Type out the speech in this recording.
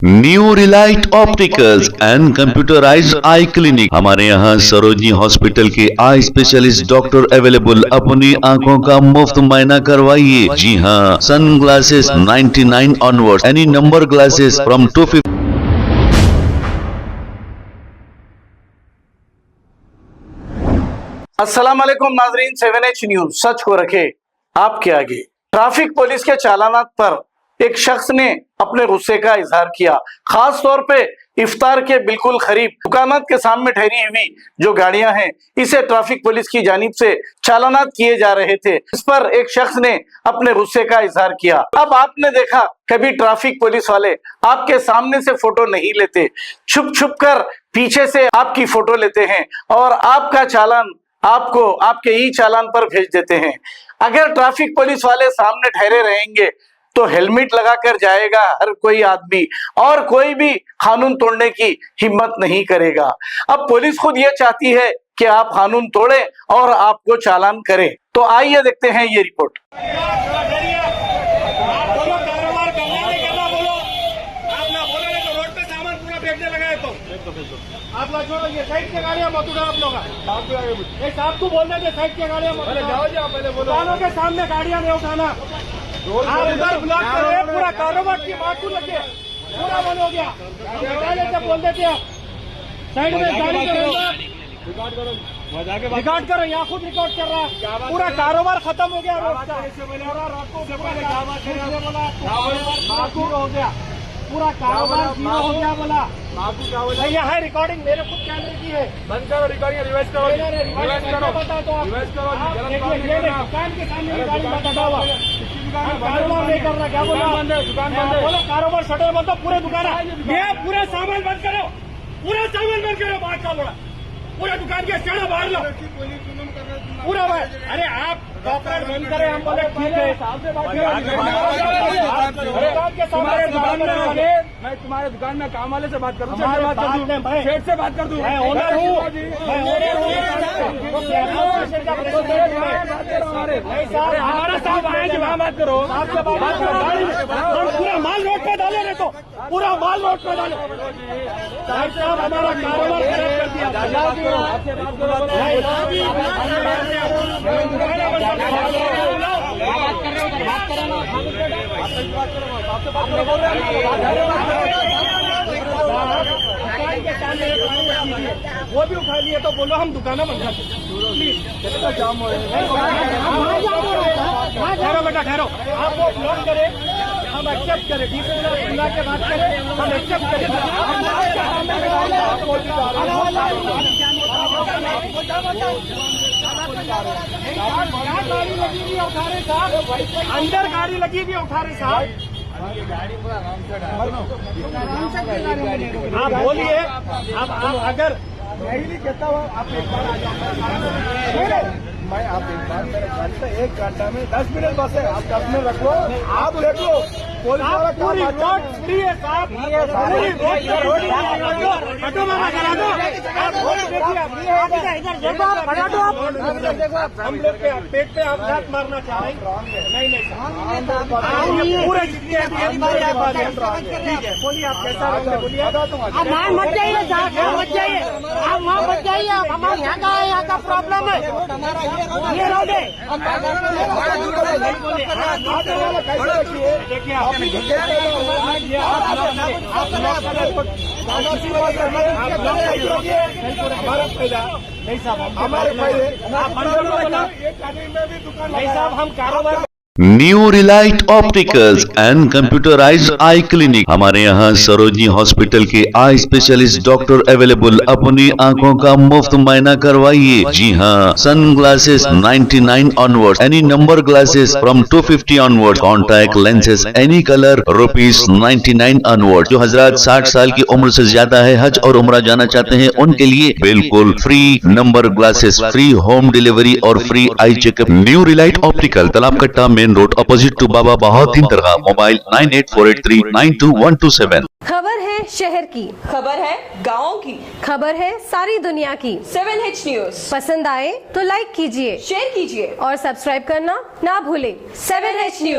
New Relight opticals and computerised I clinic. हमारे यहाँ Sarojini hospital के आई स्पेशलिस्ट डॉक्टर अवेलेबल। अपनी आंखों का मुफ्त मुआयना करवाइए। जी हाँ, sunglasses 99 onwards, any number glasses from 250। अस्सलाम वालेकुम नाजरीन, 7H न्यूज सच को रखे आपके आगे। ट्रैफिक पुलिस के चालानात पर एक शख्स ने अपने गुस्से का इजहार किया। खास तौर पे इफ्तार के बिल्कुल करीब दुकानात के सामने ठहरी हुई जो गाड़ियां हैं, इसे ट्रैफिक पुलिस की जानिब से चालानात किए जा रहे थे। इस पर एक शख्स ने अपने गुस्से का इजहार किया। अब आपने देखा, कभी ट्रैफिक पुलिस वाले आपके सामने से फोटो नहीं लेते, छुप छुप कर पीछे से आपकी फोटो लेते हैं और आपका चालान आपको आपके ई चालान पर भेज देते हैं। अगर ट्रैफिक पुलिस वाले सामने ठहरे रहेंगे तो हेलमेट लगाकर जाएगा हर कोई आदमी और कोई भी कानून तोड़ने की हिम्मत नहीं करेगा। अब पुलिस खुद ये चाहती है कि आप कानून तोड़ें और आपको चालान करें। तो आइए देखते हैं ये रिपोर्ट। आप लोग छोड़ो, ये साइड की गाड़ियां मत उठाओ। आप लोग साहब को बोलना कि साइड की गाड़ियां मत उठाओ। दुकानों के सामने गाड़ियां नहीं उठाना। आप उधर ब्लॉक कर रहे हैं, पूरा कारोबार की बात को लगे पूरा बंद हो गया। हम बोल देते हैं साइड में गाड़ी रिकॉर्ड करो, यहाँ खुद रिकॉर्ड कर रहा है। पूरा कारोबार खत्म हो गया। रोड का हो गया, पूरा कारोबार जीरो हो गया। बोला यहाँ है रिकॉर्डिंग, मेरे खुद कैमरे की है। बंद करो रिकॉर्डिंग, रिवर्स करो, रिवर्स करो, बता दो आप। रिवर्स करो, दुकान के सामने गाड़ी बता हुआ कारोबार नहीं कर रहा। क्या बोला? दुकान बंद है। बोलो कारोबार शटर बंद हो, पूरे दुकान ये पूरे सामान बंद करो, पूरा सामान बंद करो। बात का बोला पूरा दुकान के शटर बाहर लो पूरा बाहर। अरे आप कॉपरेट बंद करें, हम बोले ठीक है। मैं तुम्हारे दुकान में काम वाले से बात करूँ, सेठ से बात कर दूँ। मैं ओनर हूँ, हमारा साहब आए जी, वहाँ बात करो। पूरा माल रोड पे डाले रहे, तो पूरा माल रोड पे डाले। साहब हमारा कारोबार खराब कर दिया। वो भी उठा लिए तो बोलो हम दुकानें बंद कर दें। जाम हो ठहरो बेटा, ठहरो। आप वो ब्लॉक करें, हम एक्सेप्ट करें, बुला के बात करें, हम एक्सेप्ट करें। गाड़ी लगी हुई उठा रहे साहब, अंदर गाड़ी लगी हुई उठा रहे साहब। आप बोलिए, आप अगर मैं ही नहीं कहता हूँ, आप एक बार आ जाओ। मैं आप एक बार मेरे घर से 1 घंटा में 10 मिनट बस है। आप 10 मिनट रखो, आप देख लो। पूरी रोड फ्री है साहब, पूरी रोड हटो मामा करा दो। आप इधर देखो, आप खड़ा दो। आप हम लोग के पेट पे आप हाथ मारना चाह रहे हैं? नहीं पूरे जितने ठीक है, बोलिए आप कैसा रहेंगे, बोलिए। आप वहाँ मत जाइए, मत जाइए, आप वहाँ मत जाइए। आप हमारे यहाँ का है, यहाँ का प्रॉब्लम है। ये रोड है, देखिए आप नहीं साहब, हमारे नहीं साहब, हम कारोबार। New Relight opticals and computerised I clinic. हमारे यहाँ सरोजनी हॉस्पिटल के आई स्पेशलिस्ट डॉक्टर अवेलेबल। अपनी आंखों का मुफ्त मुआयना करवाइए। जी हाँ, sunglasses 99 onwards, any number glasses from 250 onwards, contact lenses any colour ₹99 onward. जो हजरात 60 साल की उम्र से ज्यादा है, हज और उम्रा जाना चाहते हैं, उनके लिए बिल्कुल free number glasses, free home delivery और free eye checkup. New relight optical, Talab Katta, main road, opposite to Baba Bahauddin Dargah. Mobile 9848392127। खबर है शहर की, खबर है गाँव की, खबर है सारी दुनिया की। 7H न्यूज पसंद आए तो लाइक कीजिए, शेयर कीजिए और सब्सक्राइब करना ना भूलें। 7H news.